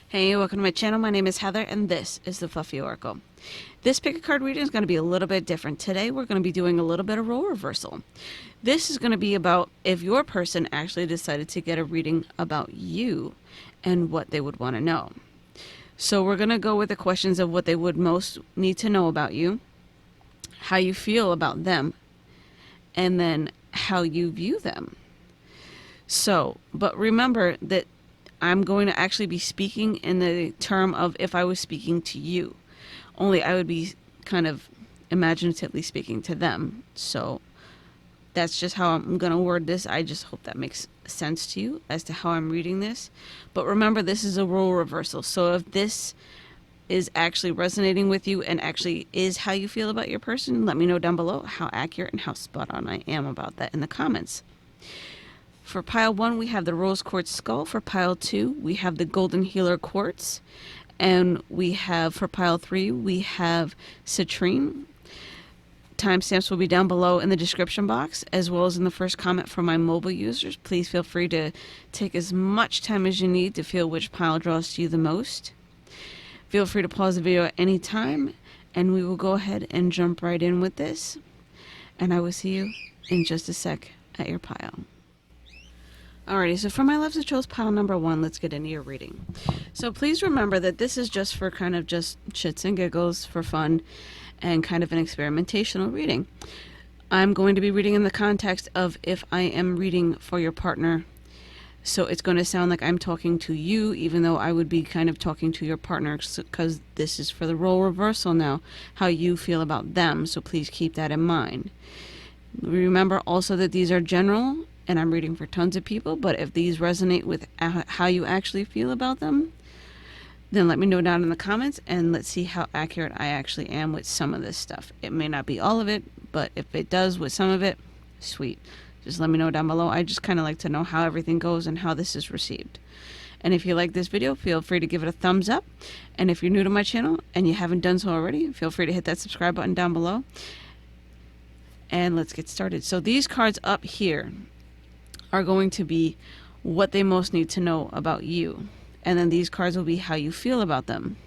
Hey, welcome to my channel. My name is Heather, and this is the Fluffy Oracle. This pick a card reading is going to be a little bit different. Today, we're going to be doing a little bit of role reversal. This is going to be about if your person actually decided to get a reading about you and what they would want to know. So we're going to go with the questions of what they would most need to know about you, how you feel about them, and then how you view them. So, but remember that I'm going to actually be speaking in the term of if I was speaking to you. Only I would be kind of imaginatively speaking to them. So that's just how I'm going to word this. I just hope that makes sense to you as to how I'm reading this. But remember, this is a role reversal. So if this is actually resonating with you and actually is how you feel about your person, let me know down below how accurate and how spot on I am about that in the comments. For pile 1, we have the rose quartz skull. For pile 2, we have the golden healer quartz. And we have, for pile 3, we have citrine. Timestamps will be down below in the description box, as well as in the first comment for my mobile users. Please feel free to take as much time as you need to feel which pile draws to you the most. Feel free to pause the video at any time, and we will go ahead and jump right in with this. And I will see you in just a sec at your pile. Alrighty, so for my loves that chose pile number 1, let's get into your reading. So please remember that this is just for kind of just shits and giggles, for fun, and kind of an experimentational reading. I'm going to be reading in the context of if I am reading for your partner. So it's going to sound like I'm talking to you, even though I would be kind of talking to your partner, because this is for the role reversal now, how you feel about them. So please keep that in mind. Remember also that these are general, and I'm reading for tons of people, but if these resonate with how you actually feel about them, then let me know down in the comments, and let's see how accurate I actually am with some of this stuff. It may not be all of it, but if it does with some of it, sweet. Just let me know down below. I just kind of like to know how everything goes and how this is received. And if you like this video, feel free to give it a thumbs up. And if you're new to my channel and you haven't done so already, feel free to hit that subscribe button down below. And let's get started. So these cards up here are going to be what they most need to know about you. And then these cards will be how you feel about them.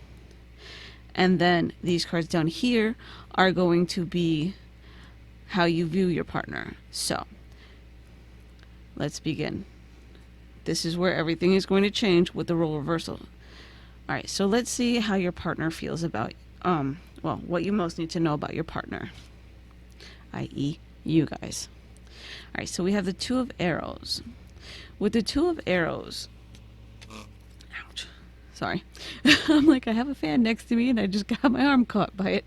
And then these cards down here are going to be how you view your partner. So let's begin. This is where everything is going to change with the role reversal. All right, so let's see how your partner feels about, well, what you most need to know about your partner, i.e. you guys. All right, so we have the Two of Arrows. With the Two of Arrows, ouch, sorry. I'm like, I have a fan next to me and I just got my arm caught by it.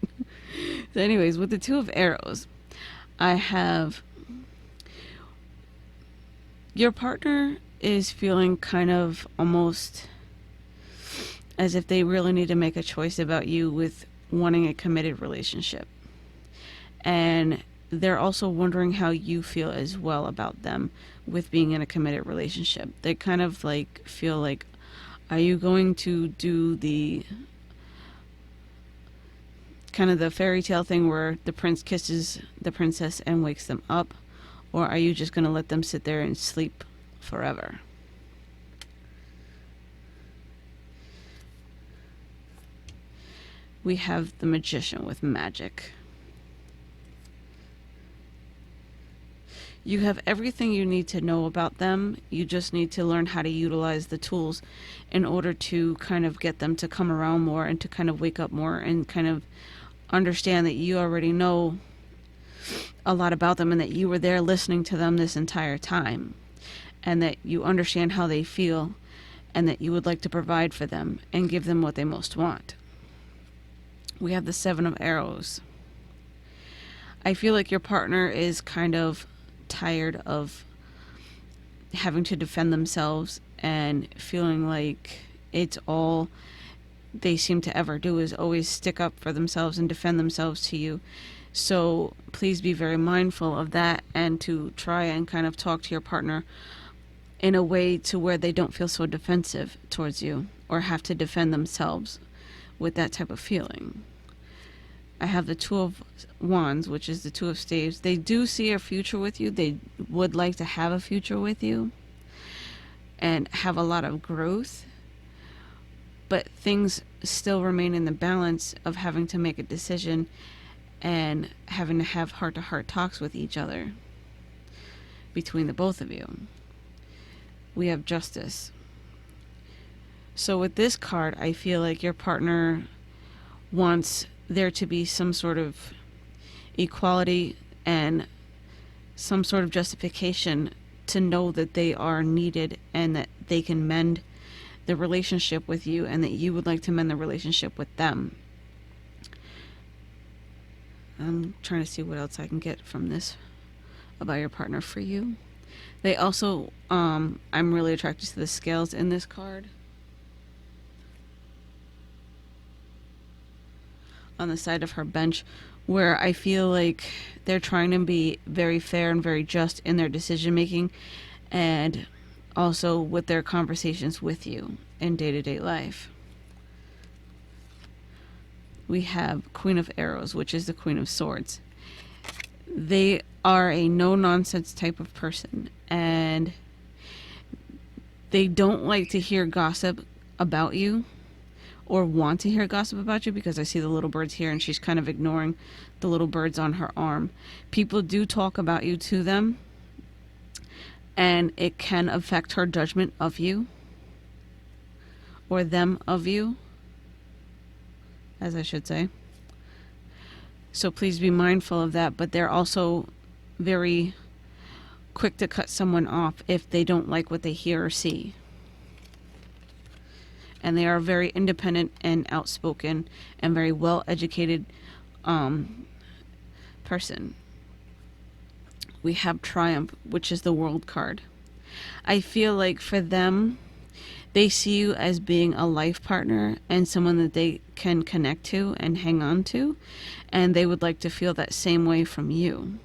So anyways, with the Two of Arrows, I have your partner is feeling kind of almost as if they really need to make a choice about you with wanting a committed relationship. And they're also wondering how you feel as well about them with being in a committed relationship. They kind of like feel like, are you going to do the kind of the fairy tale thing where the prince kisses the princess and wakes them up? Or are you just going to let them sit there and sleep forever? We have the Magician with magic. You have everything you need to know about them. You just need to learn how to utilize the tools in order to kind of get them to come around more and to kind of wake up more and kind of understand that you already know a lot about them and that you were there listening to them this entire time and that you understand how they feel and that you would like to provide for them and give them what they most want. We have the Seven of Arrows. I feel like your partner is kind of tired of having to defend themselves and feeling like it's all they seem to ever do is always stick up for themselves and defend themselves to you. So please be very mindful of that and to try and kind of talk to your partner in a way to where they don't feel so defensive towards you or have to defend themselves with that type of feeling. I have the Two of Wands, which is the Two of Staves. They do see a future with you. They would like to have a future with you and have a lot of growth. but things still remain in the balance of having to make a decision and having to have heart-to-heart talks with each other between the both of you. We have justice. So with this card, I feel like your partner wants there to be some sort of equality and some sort of justification to know that they are needed and that they can mend the relationship with you and that you would like to mend the relationship with them. I'm trying to see what else I can get from this about your partner for you. They also, I'm really attracted to the scales in this card. On the side of her bench, where I feel like they're trying to be very fair and very just in their decision making, and also with their conversations with you in day-to-day life. We have Queen of Arrows, which is the Queen of Swords. They are a no-nonsense type of person, and they don't like to hear gossip about you or want to hear gossip about you, because I see the little birds here and she's kind of ignoring the little birds on her arm. People do talk about you to them, and it can affect her judgment of you, or them of you, as I should say. So please be mindful of that, but they're also very quick to cut someone off if they don't like what they hear or see. And they are very independent and outspoken and very well-educated person. We have Triumph, which is the World card. I feel like for them, they see you as being a life partner and someone that they can connect to and hang on to, and they would like to feel that same way from you.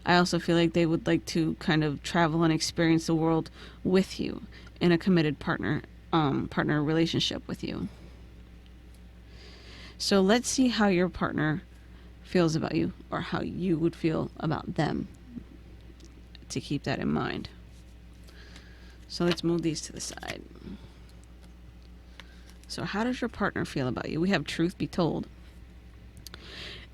I also feel like they would like to kind of travel and experience the world with you in a committed partner relationship with you. So let's see how your partner feels about you, or how you would feel about them, to keep that in mind. So let's move these to the side. So how does your partner feel about you? We have Truth Be Told.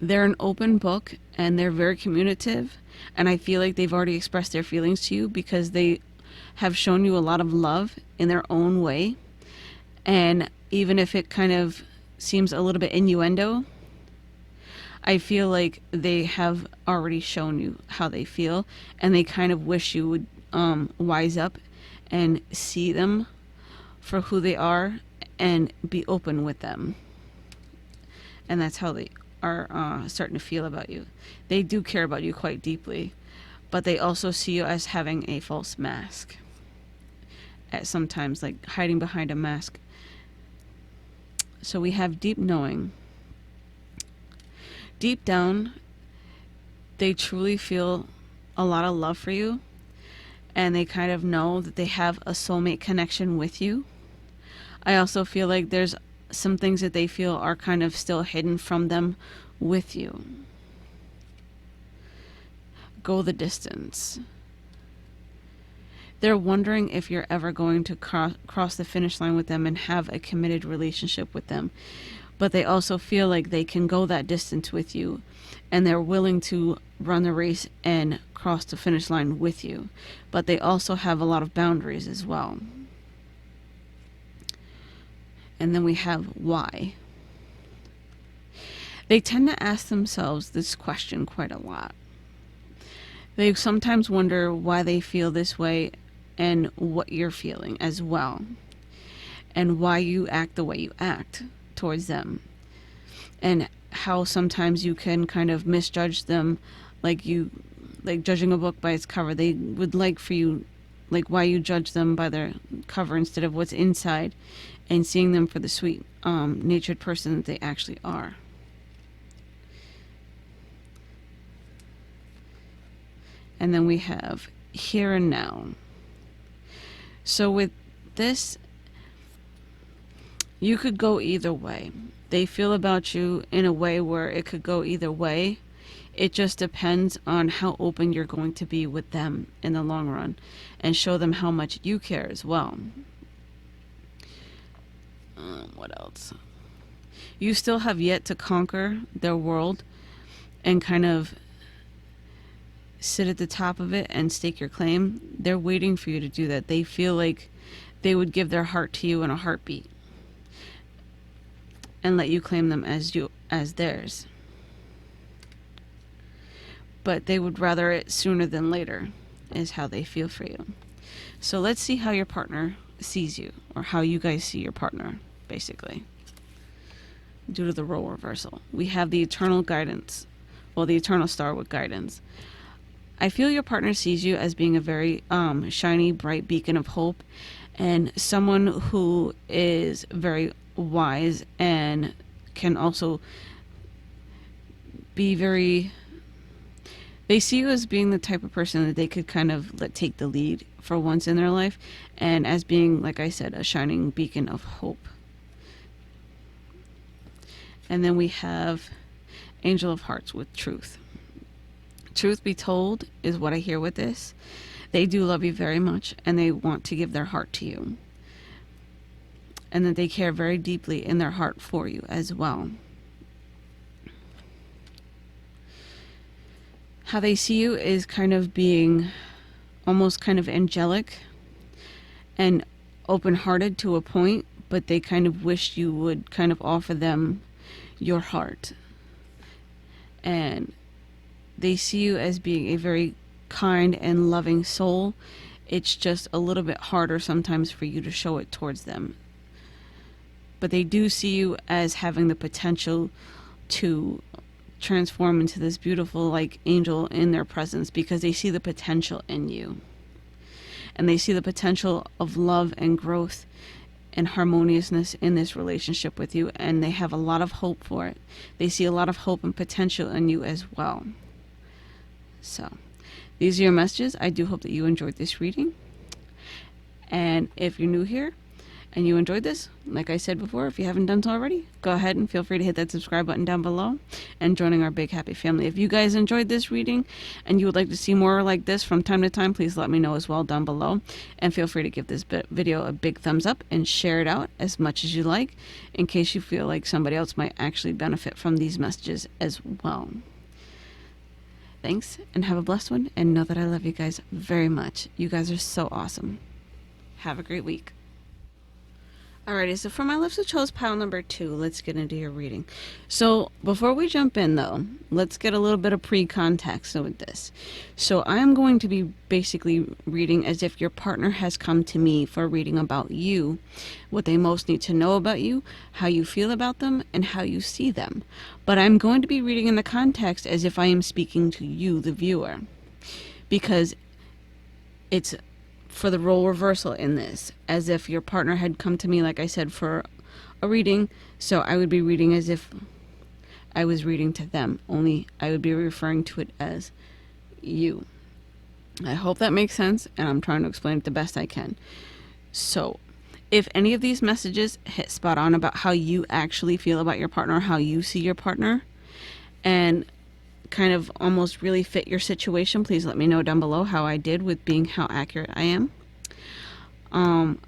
They're an open book and they're very communicative, and I feel like they've already expressed their feelings to you because they have shown you a lot of love in their own way. And even if it kind of seems a little bit innuendo, I feel like they have already shown you how they feel, and they kind of wish you would wise up and see them for who they are and be open with them. And that's how they are starting to feel about you. They do care about you quite deeply, but they also see you as having a false mask at sometimes, like hiding behind a mask. So we have deep knowing. Deep down, they truly feel a lot of love for you, and they kind of know that they have a soulmate connection with you. I also feel like there's some things that they feel are kind of still hidden from them with you. Go the distance. They're wondering if you're ever going to cross the finish line with them and have a committed relationship with them. But they also feel like they can go that distance with you, and they're willing to run the race and cross the finish line with you. But they also have a lot of boundaries as well. And then we have why. They tend to ask themselves this question quite a lot. They sometimes wonder why they feel this way and what you're feeling as well, and why you act the way you act towards them, and how sometimes you can kind of misjudge them, like judging a book by its cover. They would like for you, like why you judge them by their cover instead of what's inside, and seeing them for the sweet natured person that they actually are. And then we have here and now. So with this, you could go either way. They feel about you in a way where it could go either way. It just depends on how open you're going to be with them in the long run, and show them how much you care as well. What else? You still have yet to conquer their world and kind of sit at the top of it and stake your claim. They're waiting for you to do that. They feel like they would give their heart to you in a heartbeat and let you claim them as theirs. But they would rather it sooner than later, is how they feel for you. So let's see how your partner sees you, or how you guys see your partner, basically. Due to the role reversal, we have the eternal guidance. Well, the eternal star with guidance. I feel your partner sees you as being a very shiny, bright beacon of hope, and someone who is very wise and can also be very... They see you as being the type of person that they could kind of let take the lead for once in their life, and as being, like I said, a shining beacon of hope. And then we have Angel of Hearts with truth. Truth be told is what I hear with this. They do love you very much, and they want to give their heart to you. And that they care very deeply in their heart for you as well. How they see you is kind of being almost kind of angelic and open-hearted to a point, but they kind of wish you would kind of offer them your heart. And they see you as being a very kind and loving soul. It's just a little bit harder sometimes for you to show it towards them. But they do see you as having the potential to transform into this beautiful like angel in their presence, because they see the potential in you. And they see the potential of love and growth and harmoniousness in this relationship with you, and they have a lot of hope for it. They see a lot of hope and potential in you as well. So, these are your messages. I do hope that you enjoyed this reading. And if you're new here and you enjoyed this, like I said before, if you haven't done so already, go ahead and feel free to hit that subscribe button down below and joining our big happy family. If you guys enjoyed this reading and you would like to see more like this from time to time, please let me know as well down below. And feel free to give this video a big thumbs up and share it out as much as you like, in case you feel like somebody else might actually benefit from these messages as well. Thanks, and have a blessed one, and know that I love you guys very much. You guys are so awesome. Have a great week. Alrighty, so for my Lifts of Chose pile number 2, let's get into your reading. So before we jump in though, let's get a little bit of pre-context with this. So I am going to be basically reading as if your partner has come to me for a reading about you, what they most need to know about you, how you feel about them, and how you see them. But I'm going to be reading in the context as if I am speaking to you, the viewer, because it's for the role reversal in this, as if your partner had come to me, like I said, for a reading. So I would be reading as if I was reading to them, only I would be referring to it as you. I hope that makes sense, and I'm trying to explain it the best I can. So if any of these messages hit spot on about how you actually feel about your partner, how you see your partner, and kind of almost really fit your situation, please let me know down below how I did with being how accurate I am.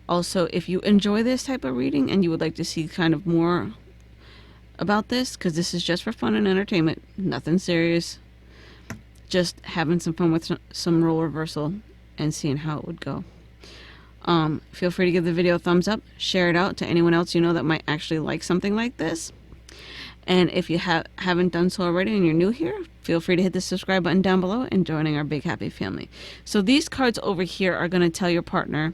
Also, if you enjoy this type of reading and you would like to see kind of more about this, because this is just for fun and entertainment, nothing serious, just having some fun with some role reversal and seeing how it would go. Feel free to give the video a thumbs up, share it out to anyone else you know that might actually like something like this. And if you haven't done so already and you're new here, feel free to hit the subscribe button down below and joining our big happy family. So these cards over here are going to tell your partner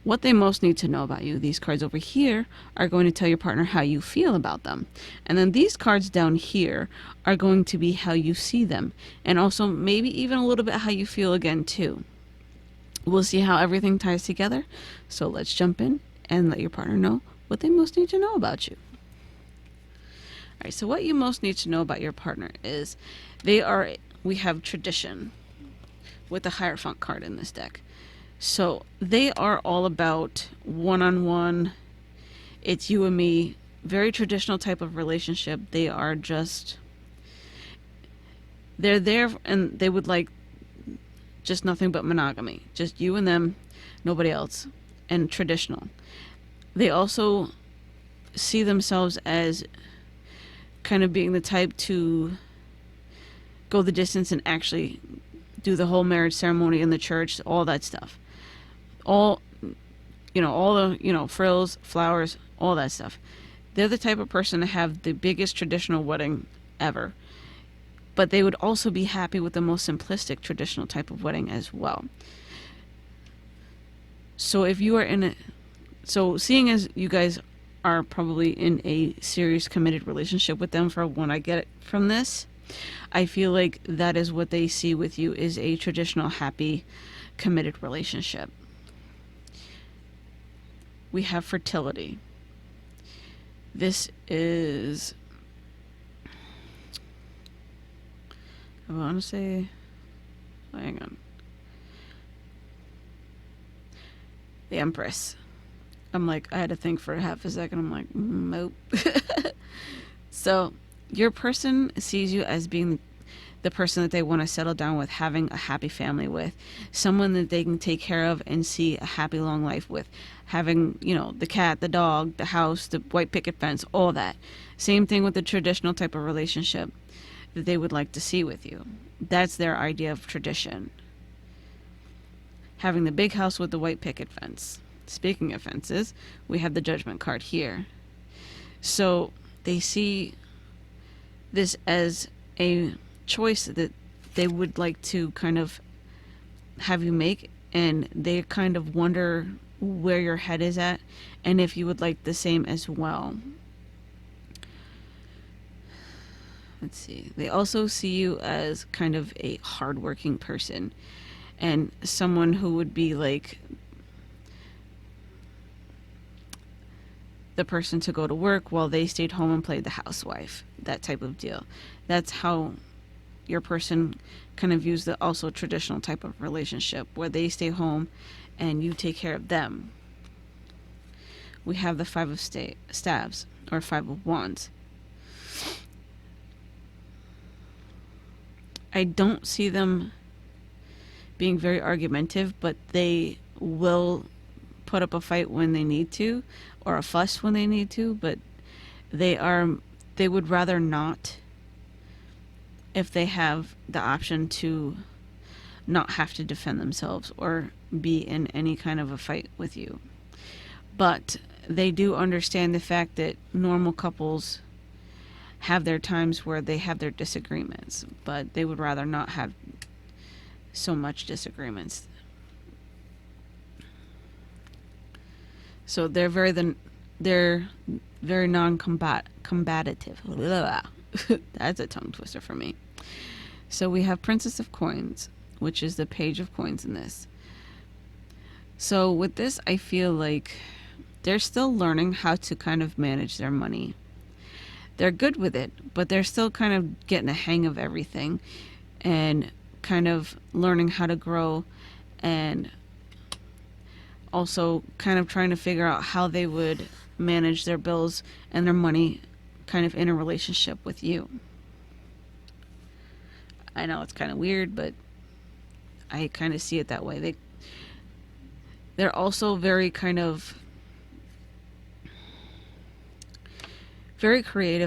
what they most need to know about you. These cards over here are going to tell your partner how you feel about them. And then these cards down here are going to be how you see them. And also maybe even a little bit how you feel again too. We'll see how everything ties together. So let's jump in and let your partner know what they most need to know about you. Alright, so what you most need to know about your partner is we have tradition with the Hierophant card in this deck. So they are all about one-on-one, it's you and me, very traditional type of relationship. They are just, they're there and they would like just nothing but monogamy. Just you and them, nobody else, and traditional. They also see themselves as kind of being the type to go the distance and actually do the whole marriage ceremony in the church, all that stuff. All the frills, flowers, all that stuff. They're the type of person to have the biggest traditional wedding ever. But they would also be happy with the most simplistic traditional type of wedding as well. So if you are seeing as you guys are probably in a serious committed relationship with them, for when I get it from this, I feel like that is what they see with you, is a traditional, happy, committed relationship. We have fertility. This is, I want to say, hang on, the Empress. I'm like, I had to think for half a second. I'm like, nope. So your person sees you as being the person that they want to settle down with, having a happy family with, someone that they can take care of and see a happy long life with, having, the cat, the dog, the house, the white picket fence, all that. Same thing with the traditional type of relationship that they would like to see with you. That's their idea of tradition. Having the big house with the white picket fence. Speaking of fences, we have the Judgment card here. So they see this as a choice that they would like to kind of have you make, and they kind of wonder where your head is at and if you would like the same as well. Let's see. They also see you as kind of a hardworking person and someone who would be like the person to go to work while they stayed home and played the housewife. That type of deal. That's how your person kind of views the also traditional type of relationship, where they stay home and you take care of them. We have the Five of Staves, or Five of Wands. I don't see them being very argumentative, but they will put up a fight when they need to, or a fuss when they need to, but they would rather not, if they have the option to not have to defend themselves or be in any kind of a fight with you. But they do understand the fact that normal couples have their times where they have their disagreements, but they would rather not have so much disagreements. So they're very non-combative. That's a tongue twister for me. So we have Princess of Coins, which is the Page of Coins in this. So with this, I feel like they're still learning how to kind of manage their money. They're good with it, but they're still kind of getting a hang of everything and kind of learning how to grow, and also kind of trying to figure out how they would manage their bills and their money kind of in a relationship with you. I know it's kind of weird, but I kind of see it that way. They're also very creative,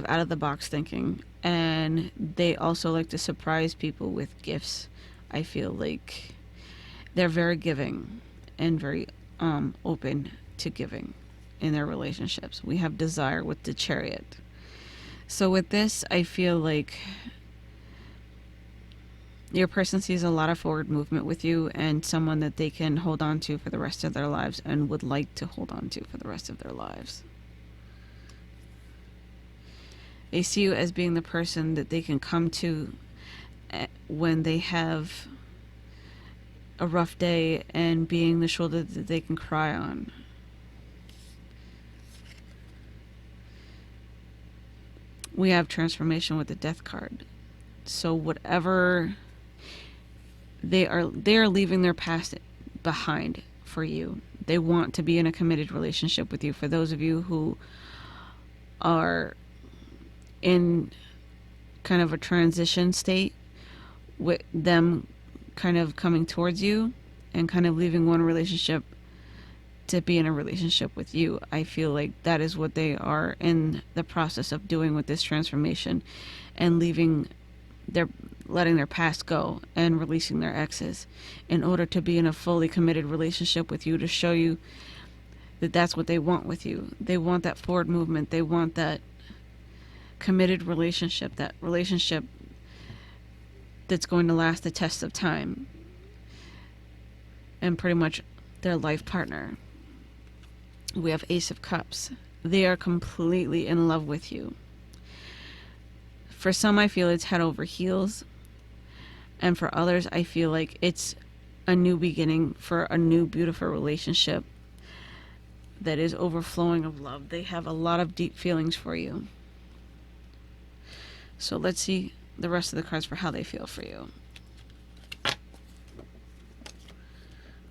out of the box thinking, and they also like to surprise people with gifts. I feel like they're very giving and very open to giving in their relationships. We have Desire with the Chariot. So with this, I feel like your person sees a lot of forward movement with you, and someone that they can hold on to for the rest of their lives and would like to hold on to for the rest of their lives. They see you as being the person that they can come to when they have a rough day, and being the shoulder that they can cry on. We have Transformation with the Death card. So whatever they are leaving their past behind for you. They want to be in a committed relationship with you. For those of you who are in kind of a transition state, with them kind of coming towards you and kind of leaving one relationship to be in a relationship with you. I feel like that is what they are in the process of doing with this transformation, and letting their past go and releasing their exes in order to be in a fully committed relationship with you, to show you that that's what they want with you. They want that forward movement. They want that committed relationship, that relationship that's going to last the test of time, and pretty much their life partner. We have Ace of Cups. They are completely in love with you. For some, I feel it's head over heels. And for others, I feel like it's a new beginning for a new, beautiful relationship that is overflowing of love. They have a lot of deep feelings for you. So let's see the rest of the cards for how they feel for you.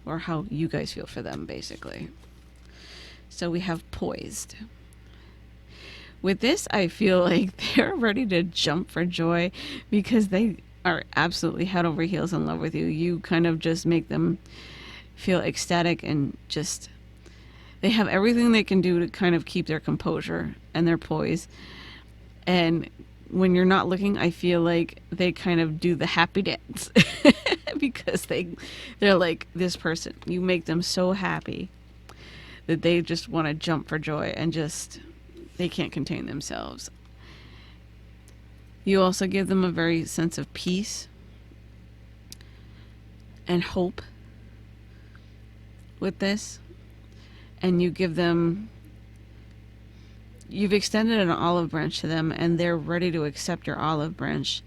Or how you guys feel for them, basically. So we have Poised. With this, I feel like they're ready to jump for joy because they are absolutely head over heels in love with you. You kind of just make them feel ecstatic, and just, they have everything they can do to kind of keep their composure and their poise. And when you're not looking, I feel like they kind of do the happy dance because they're like this person. You make them so happy that they just want to jump for joy, and just, they can't contain themselves. You also give them a very sense of peace and hope with this. And you've extended an olive branch to them, and they're ready to accept your olive branch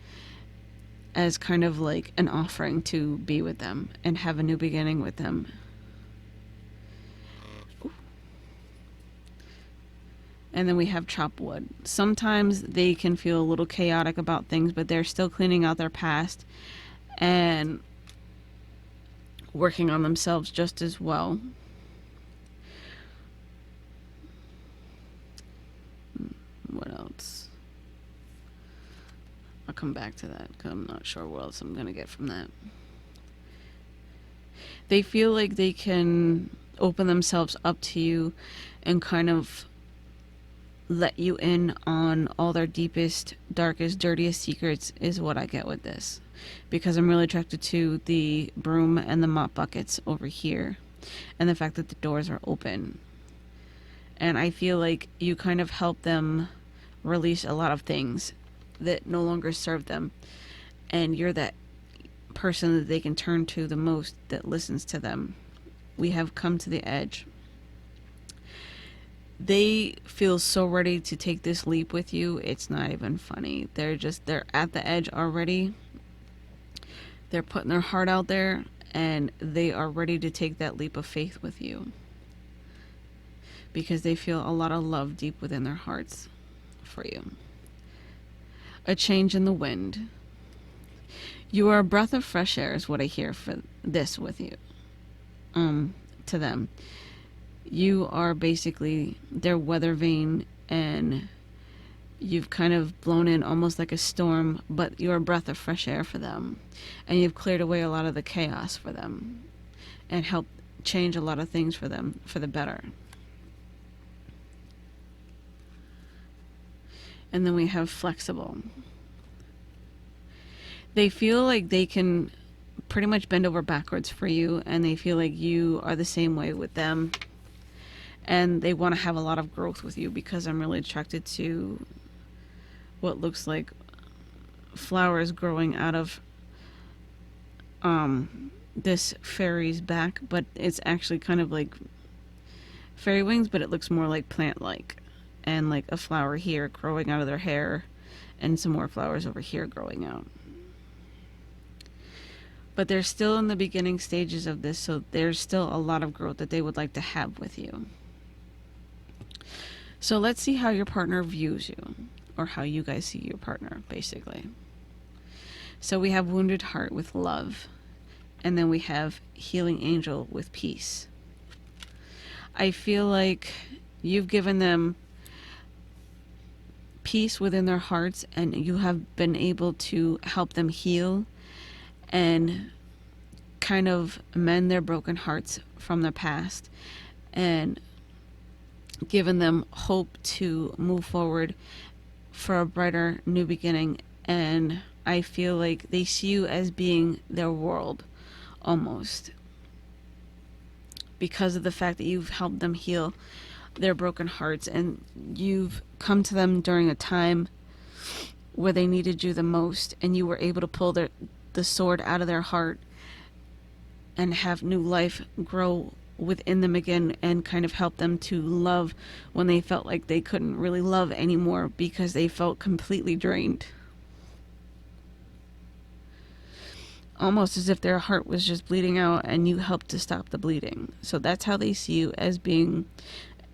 as kind of like an offering to be with them and have a new beginning with them. And then we have Chop Wood. Sometimes they can feel a little chaotic about things, but they're still cleaning out their past and working on themselves just as well. What else? I'll come back to that because I'm not sure what else I'm going to get from that. They feel like they can open themselves up to you and kind of let you in on all their deepest, darkest, dirtiest secrets, is what I get with this. Because I'm really attracted to the broom and the mop buckets over here, and the fact that the doors are open. And I feel like you kind of help them release a lot of things that no longer serve them. And you're that person that they can turn to the most, that listens to them. We have Come to the Edge. They feel so ready to take this leap with you. It's not even funny. They're at the edge already. They're putting their heart out there, and they are ready to take that leap of faith with you. Because they feel a lot of love deep within their hearts for you. A change in the wind. You are a breath of fresh air is what I hear for this with you. To them. You are basically their weather vane, and you've kind of blown in almost like a storm, but you're a breath of fresh air for them. And you've cleared away a lot of the chaos for them and helped change a lot of things for them for the better. And then we have Flexible. They feel like they can pretty much bend over backwards for you, and they feel like you are the same way with them. And they want to have a lot of growth with you, because I'm really attracted to what looks like flowers growing out of this fairy's back, but it's actually kind of like fairy wings, but it looks more like plant-like, and like a flower here growing out of their hair, and some more flowers over here growing out. But they're still in the beginning stages of this, so there's still a lot of growth that they would like to have with you. So let's see how your partner views you, or how you guys see your partner, basically. So we have Wounded Heart with love, and then we have Healing Angel with peace. I feel like you've given them peace within their hearts, and you have been able to help them heal and kind of mend their broken hearts from the past, and given them hope to move forward for a brighter new beginning. And I feel like they see you as being their world almost, because of the fact that you've helped them heal their broken hearts, and you've come to them during a time where they needed you the most, and you were able to pull the sword out of their heart and have new life grow within them again, and kind of help them to love when they felt like they couldn't really love anymore because they felt completely drained. Almost as if their heart was just bleeding out and you helped to stop the bleeding. So that's how they see you, as being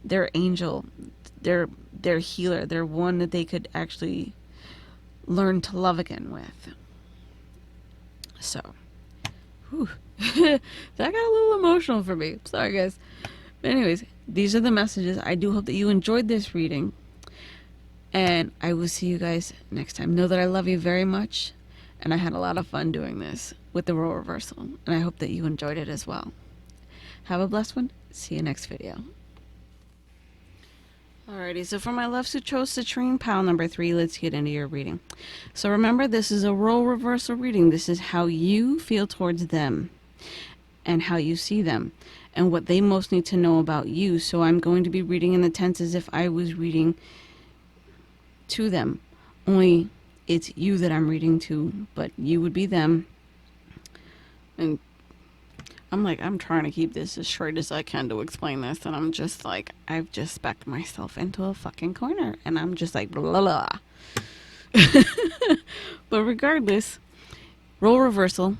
their angel, their healer, their one that they could actually learn to love again with. So, whew. That got a little emotional for me. Sorry, guys. But anyways, these are the messages. I do hope that you enjoyed this reading, and I will see you guys next time. Know that I love you very much, and I had a lot of fun doing this with the role reversal, and I hope that you enjoyed it as well. Have a blessed one. See you next video. Alrighty, so for my loves who chose citrine pile number 3, let's get into your reading. So remember, this is a role reversal reading. This is how you feel towards them and how you see them and what they most need to know about you. So I'm going to be reading in the tense as if I was reading to them. Only it's you that I'm reading to, but you would be them. And I'm trying to keep this as short as I can to explain this, and I'm just like, I've just backed myself into a fucking corner, and I'm just like, blah, blah. But regardless, role reversal,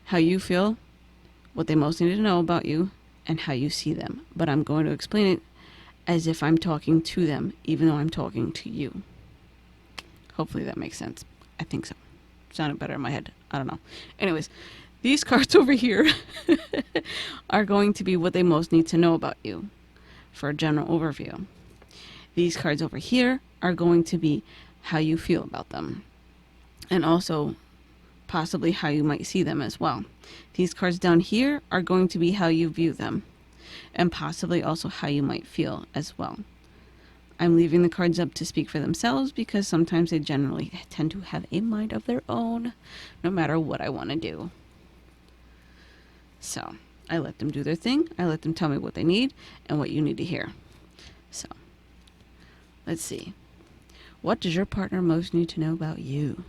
how you feel, what they most need to know about you, and how you see them. But I'm going to explain it as if I'm talking to them, even though I'm talking to you. Hopefully that makes sense. I think so. Sounded better in my head. I don't know. Anyways, these cards over here are going to be what they most need to know about you for a general overview. These cards over here are going to be how you feel about them, and also possibly how you might see them as well. These cards down here are going to be how you view them, and possibly also how you might feel as well. I'm leaving the cards up to speak for themselves, because sometimes they generally tend to have a mind of their own, no matter what I want to do. So I let them do their thing. I let them tell me what they need and what you need to hear. So let's see. What does your partner most need to know about you?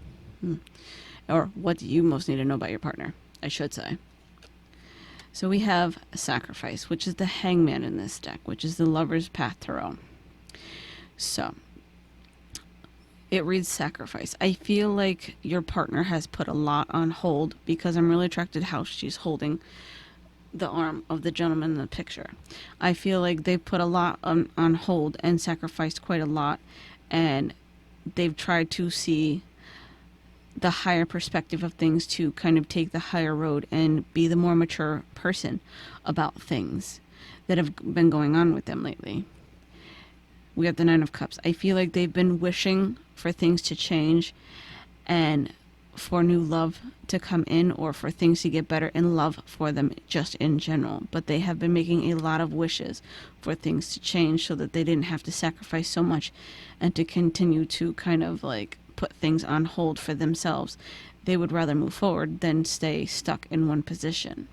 Or what do you most need to know about your partner, I should say. So we have Sacrifice, which is the Hangman in this deck, which is the Lover's Path Tarot. So it reads Sacrifice. I feel like your partner has put a lot on hold, because I'm really attracted to how she's holding the arm of the gentleman in the picture. I feel like they've put a lot on hold and sacrificed quite a lot, and they've tried to see the higher perspective of things, to kind of take the higher road and be the more mature person about things that have been going on with them lately. We have the Nine of Cups. I feel like they've been wishing for things to change and for new love to come in, or for things to get better in love for them just in general. But they have been making a lot of wishes for things to change, so that they didn't have to sacrifice so much and to continue to kind of like put things on hold for themselves. They would rather move forward than stay stuck in one position.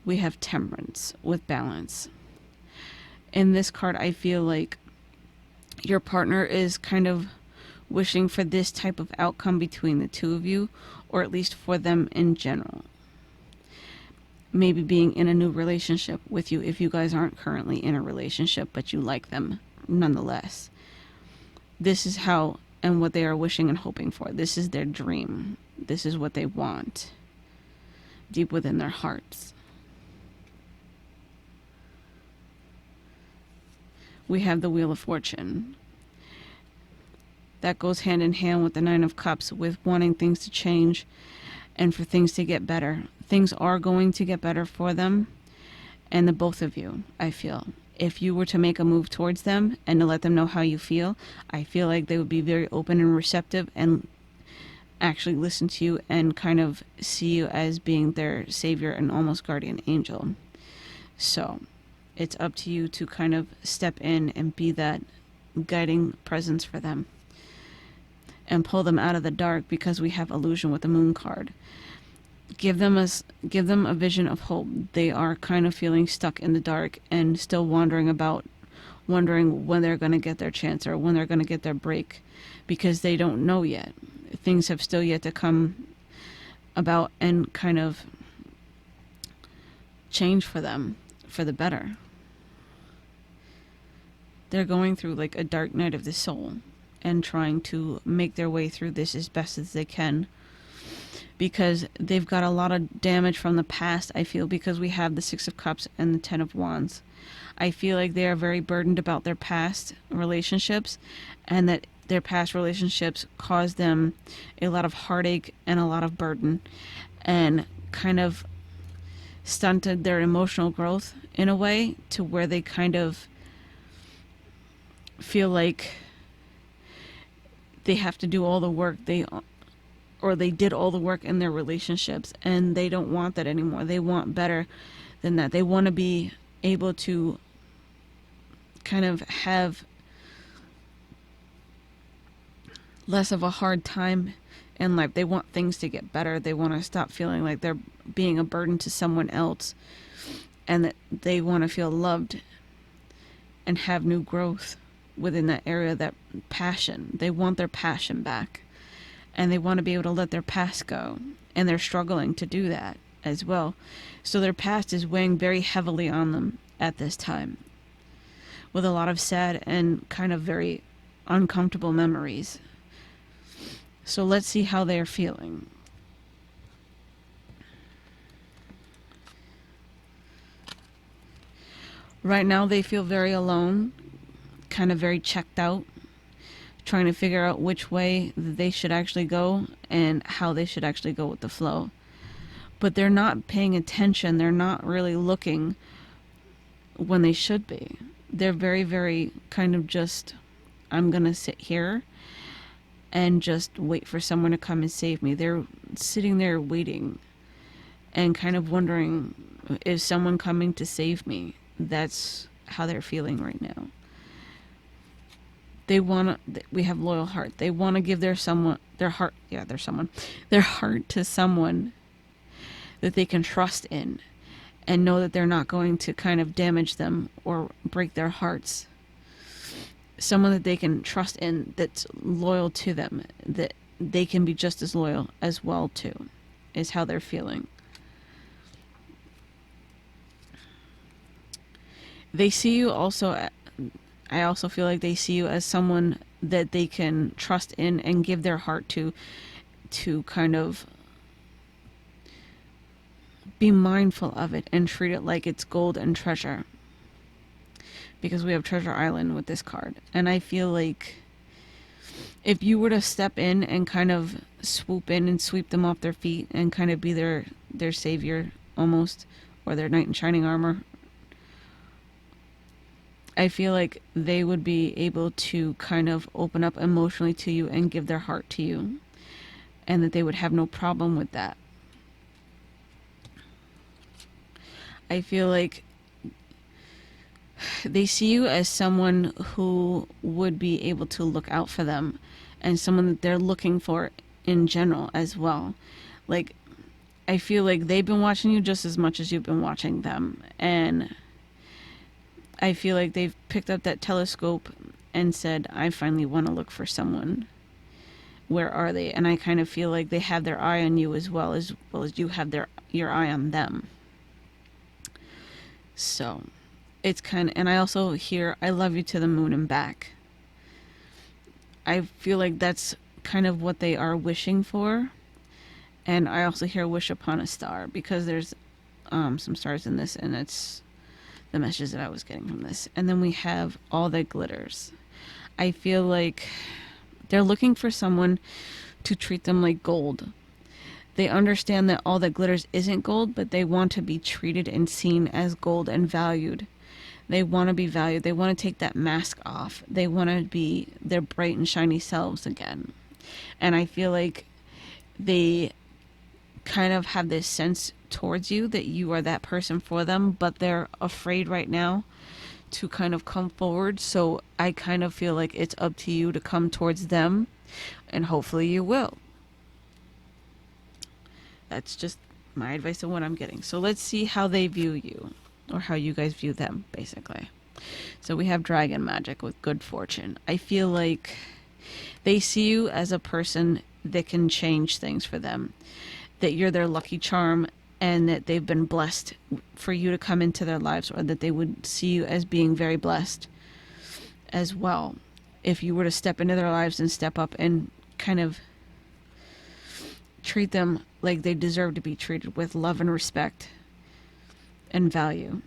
We have Temperance with Balance. In this card, I feel like your partner is kind of wishing for this type of outcome between the two of you, or at least for them in general. Maybe being in a new relationship with you, if you guys aren't currently in a relationship, but you like them nonetheless. This is how and what they are wishing and hoping for. This is their dream. This is what they want deep within their hearts. We have the Wheel of Fortune. That goes hand in hand with the Nine of Cups, with wanting things to change and for things to get better. Things are going to get better for them and the both of you, I feel. If you were to make a move towards them and to let them know how you feel, I feel like they would be very open and receptive and actually listen to you and kind of see you as being their savior and almost guardian angel. So it's up to you to kind of step in and be that guiding presence for them and pull them out of the dark, because we have illusion with the moon card. Give them a vision of hope. They are kind of feeling stuck in the dark and still wondering when they're going to get their chance or when they're going to get their break, because they don't know yet. Things have still yet to come about and kind of change for them for the better. They're going through like a dark night of the soul and trying to make their way through this as best as they can, because they've got a lot of damage from the past, I feel, because we have the Six of Cups and the Ten of Wands. I feel like they are very burdened about their past relationships, and that their past relationships caused them a lot of heartache and a lot of burden, and kind of stunted their emotional growth in a way to where they kind of feel like they have to do all the work they did all the work in their relationships, and they don't want that anymore. They want better than that. They want to be able to kind of have less of a hard time in life. They want things to get better. They want to stop feeling like they're being a burden to someone else, and that they want to feel loved and have new growth within that area, that passion. They want their passion back, and they want to be able to let their past go, and they're struggling to do that as well. So their past is weighing very heavily on them at this time, with a lot of sad and kind of very uncomfortable memories. So let's see how they're feeling. Right now they feel very alone, kind of very checked out, trying to figure out which way they should actually go and how they should actually go with the flow. But they're not paying attention. They're not really looking when they should be. They're very, very kind of just, I'm going to sit here and just wait for someone to come and save me. They're sitting there waiting and kind of wondering, is someone coming to save me? That's how they're feeling right now. We have loyal heart. They want to give their heart to someone that they can trust in and know that they're not going to kind of damage them or break their hearts. Someone that they can trust in, that's loyal to them, that they can be just as loyal as well to, is how they're feeling. They see you also, I also feel like they see you as someone that they can trust in and give their heart to kind of be mindful of it and treat it like it's gold and treasure. Because we have Treasure Island with this card. And I feel like if you were to step in and kind of swoop in and sweep them off their feet and kind of be their savior almost, or their knight in shining armor, I feel like they would be able to kind of open up emotionally to you and give their heart to you, and that they would have no problem with that. I feel like they see you as someone who would be able to look out for them, and someone that they're looking for in general as well. Like, I feel like they've been watching you just as much as you've been watching them, and I feel like they've picked up that telescope and said, I finally want to look for someone. Where are they? And I kind of feel like they have their eye on you as well as you have your eye on them. So it's kind of, and I also hear, I love you to the moon and back. I feel like that's kind of what they are wishing for. And I also hear wish upon a star, because there's some stars in this, and it's the messages that I was getting from this. And then we have all that glitters. I feel like they're looking for someone to treat them like gold. They understand that all that glitters isn't gold, but they want to be treated and seen as gold and valued. They want to be valued. They want to take that mask off. They want to be their bright and shiny selves again. And I feel like they kind of have this sense towards you that you are that person for them, but they're afraid right now to kind of come forward. So I kind of feel like it's up to you to come towards them, and hopefully you will. That's just my advice of what I'm getting. So let's see how they view you, or how you guys view them, basically. So we have dragon magic with good fortune. I feel like they see you as a person that can change things for them, that you're their lucky charm, and that they've been blessed for you to come into their lives, or that they would see you as being very blessed as well if you were to step into their lives and step up and kind of treat them like they deserve to be treated, with love and respect and value.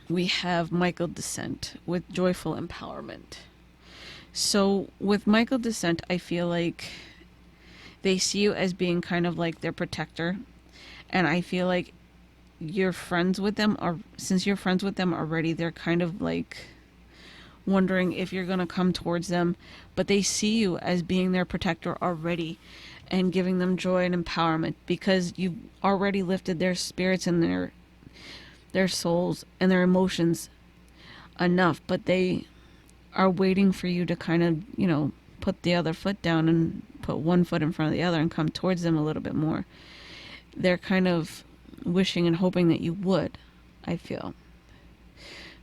We have Michael Descent with joyful empowerment. So with Michael Descent, I feel like they see you as being kind of like their protector, and I feel like you're friends with them, or since you're friends with them already, they're kind of like wondering if you're going to come towards them, but they see you as being their protector already and giving them joy and empowerment, because you've already lifted their spirits and their souls and their emotions enough, but they are waiting for you to kind of, put the other foot down and put one foot in front of the other and come towards them a little bit more. They're kind of wishing and hoping that you would, I feel.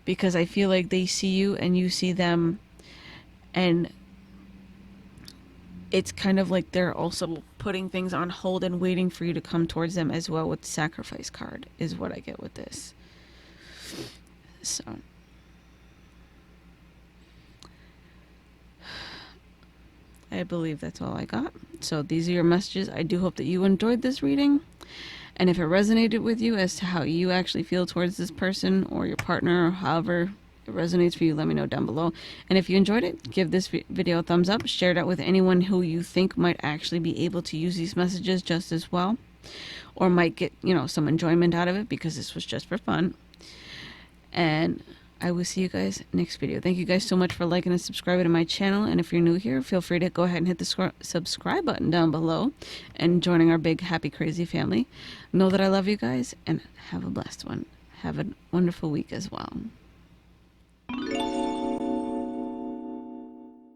Because I feel like they see you and you see them, and it's kind of like they're also putting things on hold and waiting for you to come towards them as well, with the sacrifice card, is what I get with this. So I believe that's all I got. So these are your messages. I do hope that you enjoyed this reading. And if it resonated with you as to how you actually feel towards this person or your partner, or however it resonates for you, let me know down below. And if you enjoyed it, give this video a thumbs up. Share it out with anyone who you think might actually be able to use these messages just as well, or might get, some enjoyment out of it, because this was just for fun. And I will see you guys next video. Thank you guys so much for liking and subscribing to my channel. And if you're new here, feel free to go ahead and hit the subscribe button down below and joining our big, happy, crazy family. Know that I love you guys, and have a blessed one. Have a wonderful week as well.